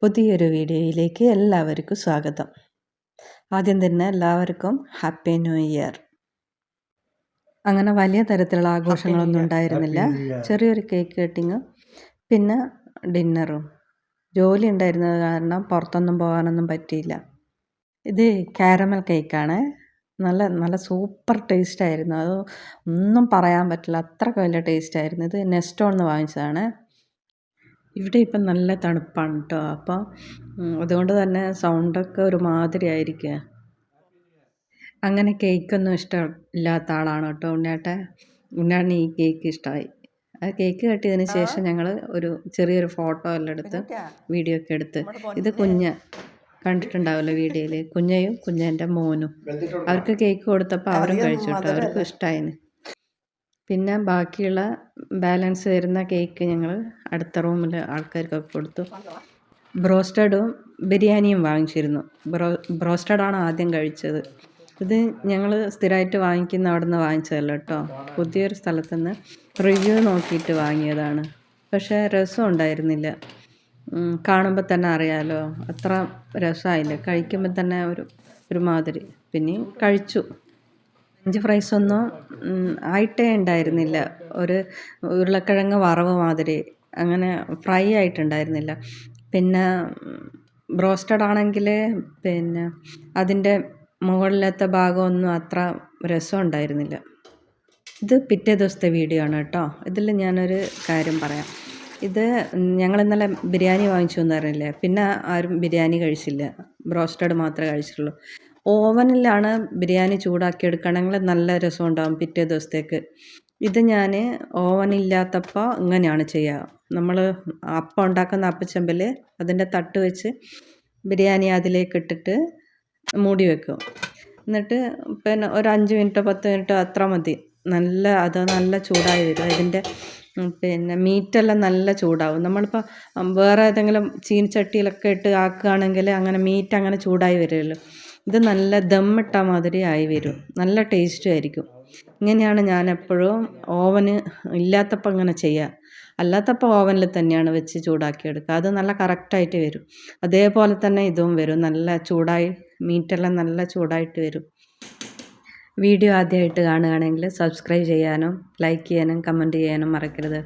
പുതിയൊരു വീഡിയോയിലേക്ക് എല്ലാവർക്കും സ്വാഗതം. ആദ്യം തന്നെ എല്ലാവർക്കും ഹാപ്പി ന്യൂ ഇയർ. അങ്ങനെ വലിയ തരത്തിലുള്ള ആഘോഷങ്ങളൊന്നും ഉണ്ടായിരുന്നില്ല. ചെറിയൊരു കേക്ക് കട്ടിങ്ങും പിന്നെ ഡിന്നറും. ജോലി ഉണ്ടായിരുന്നത് കാരണം പുറത്തൊന്നും പോകാനൊന്നും പറ്റിയില്ല. ഇത് കാരമൽ കേക്കാണ്. നല്ല നല്ല സൂപ്പർ ടേസ്റ്റായിരുന്നു. അത് ഒന്നും പറയാൻ പറ്റില്ല, അത്രയ്ക്ക് വലിയ ടേസ്റ്റായിരുന്നു. ഇത് നെസ്റ്റോന്ന് വാങ്ങിച്ചതാണ്. ഇവിടെ ഇപ്പം നല്ല തണുപ്പാണ് കേട്ടോ. അപ്പോൾ അതുകൊണ്ട് തന്നെ സൗണ്ടൊക്കെ ഒരുമാതിരി ആയിരിക്കുക. അങ്ങനെ കേക്കൊന്നും ഇഷ്ടമില്ലാത്ത ആളാണ് കേട്ടോ ഉണ്ണിയേട്ടൻ. ഉണ്ണിയേട്ടന് ഈ കേക്ക് ഇഷ്ടമായി. ആ കേക്ക് കട്ടിയതിന് ശേഷം ഞങ്ങൾ ചെറിയൊരു ഫോട്ടോ എല്ലാം എടുത്ത് വീഡിയോ ഒക്കെ എടുത്ത്. ഇത് കുഞ്ഞ് കണ്ടിട്ടുണ്ടാവുമല്ലോ വീഡിയോയിൽ, കുഞ്ഞയും കുഞ്ഞേൻ്റെ മോനും. അവർക്ക് കേക്ക് കൊടുത്തപ്പോൾ അവരും കഴിച്ചു കേട്ടോ, അവർക്കും ഇഷ്ടമായിന്. പിന്നെ ബാക്കിയുള്ള ബാലൻസ് വരുന്ന കേക്ക് ഞങ്ങൾ അടുത്ത റൂമിൽ ആൾക്കാർക്കൊക്കെ കൊടുത്തു. ബ്രോസ്റ്റഡും ബിരിയാണിയും വാങ്ങിച്ചിരുന്നു. ബ്രോസ്റ്റഡാണ് ആദ്യം കഴിച്ചത്. ഇത് ഞങ്ങൾ സ്ഥിരമായിട്ട് വാങ്ങിക്കുന്ന അവിടെ നിന്ന് വാങ്ങിച്ചതല്ല കേട്ടോ, പുതിയൊരു സ്ഥലത്തു നിന്ന് റിവ്യൂ നോക്കിയിട്ട് വാങ്ങിയതാണ്. പക്ഷേ രസം ഉണ്ടായിരുന്നില്ല. കാണുമ്പോൾ തന്നെ അറിയാമല്ലോ, അത്ര രസമായില്ല. കഴിക്കുമ്പോൾ തന്നെ ഒരുമാതിരി. പിന്നെയും കഴിച്ചു. ഫ്രഞ്ച് ഫ്രൈസൊന്നും ആയിട്ടേ ഉണ്ടായിരുന്നില്ല. ഒരു ഉരുളക്കിഴങ്ങ് വറവ് മാതിരി, അങ്ങനെ ഫ്രൈ ആയിട്ടുണ്ടായിരുന്നില്ല. പിന്നെ ബ്രോസ്റ്റഡ് ആണെങ്കിൽ പിന്നെ അതിൻ്റെ മുകളിലത്തെ ഭാഗമൊന്നും അത്ര രസം ഉണ്ടായിരുന്നില്ല. ഇത് പിറ്റേ ദിവസത്തെ വീഡിയോ ആണ് കേട്ടോ. ഇതിൽ ഞാനൊരു കാര്യം പറയാം. ഇത് ഞങ്ങൾ ഇന്നലെ ബിരിയാണി വാങ്ങിച്ചു എന്ന് പറഞ്ഞില്ലേ, പിന്നെ ആരും ബിരിയാണി കഴിച്ചില്ല, ബ്രോസ്റ്റഡ് മാത്രമേ കഴിച്ചിട്ടുള്ളൂ. ഓവനിലാണ് ബിരിയാണി ചൂടാക്കി എടുക്കുകയാണെങ്കിൽ നല്ല രസം ഉണ്ടാകും പിറ്റേ ദിവസത്തേക്ക്. ഇത് ഞാൻ ഓവനില്ലാത്തപ്പോൾ ഇങ്ങനെയാണ് ചെയ്യുക. നമ്മൾ അപ്പം ഉണ്ടാക്കുന്ന അപ്പച്ചെമ്പിൽ അതിൻ്റെ തട്ട് വെച്ച് ബിരിയാണി അതിലേക്ക് ഇട്ടിട്ട് മൂടി വെക്കും. എന്നിട്ട് പിന്നെ ഒരു 5 മിനിറ്റോ 10 മിനിറ്റോ അത്ര മതി. നല്ല ചൂടായി വരും. അതിൻ്റെ പിന്നെ മീറ്റെല്ലാം നല്ല ചൂടാവും. നമ്മളിപ്പോൾ വേറെ ഏതെങ്കിലും ചീനച്ചട്ടിയിലൊക്കെ ഇട്ട് ആക്കുകയാണെങ്കിൽ അങ്ങനെ മീറ്റ് അങ്ങനെ ചൂടായി വരുമല്ലോ. ഇത് നല്ല ദമ്മിട്ട മാതിരി ആയി വരും, നല്ല ടേസ്റ്റും ആയിരിക്കും. ഇങ്ങനെയാണ് ഞാൻ എപ്പോഴും ഓവന് ഇല്ലാത്തപ്പോൾ ഇങ്ങനെ ചെയ്യുക. അല്ലാത്തപ്പോൾ ഓവനിൽ തന്നെയാണ് വെച്ച് ചൂടാക്കിയെടുക്കുക. അത് നല്ല കറക്റ്റായിട്ട് വരും. അതേപോലെ തന്നെ ഇതും വരും, നല്ല ചൂടായി, മീറ്റെല്ലാം നല്ല ചൂടായിട്ട് വരും. വീഡിയോ ആദ്യമായിട്ട് കാണുകയാണെങ്കിൽ സബ്സ്ക്രൈബ് ചെയ്യാനും ലൈക്ക് ചെയ്യാനും കമൻറ്റ് ചെയ്യാനും മറക്കരുത്.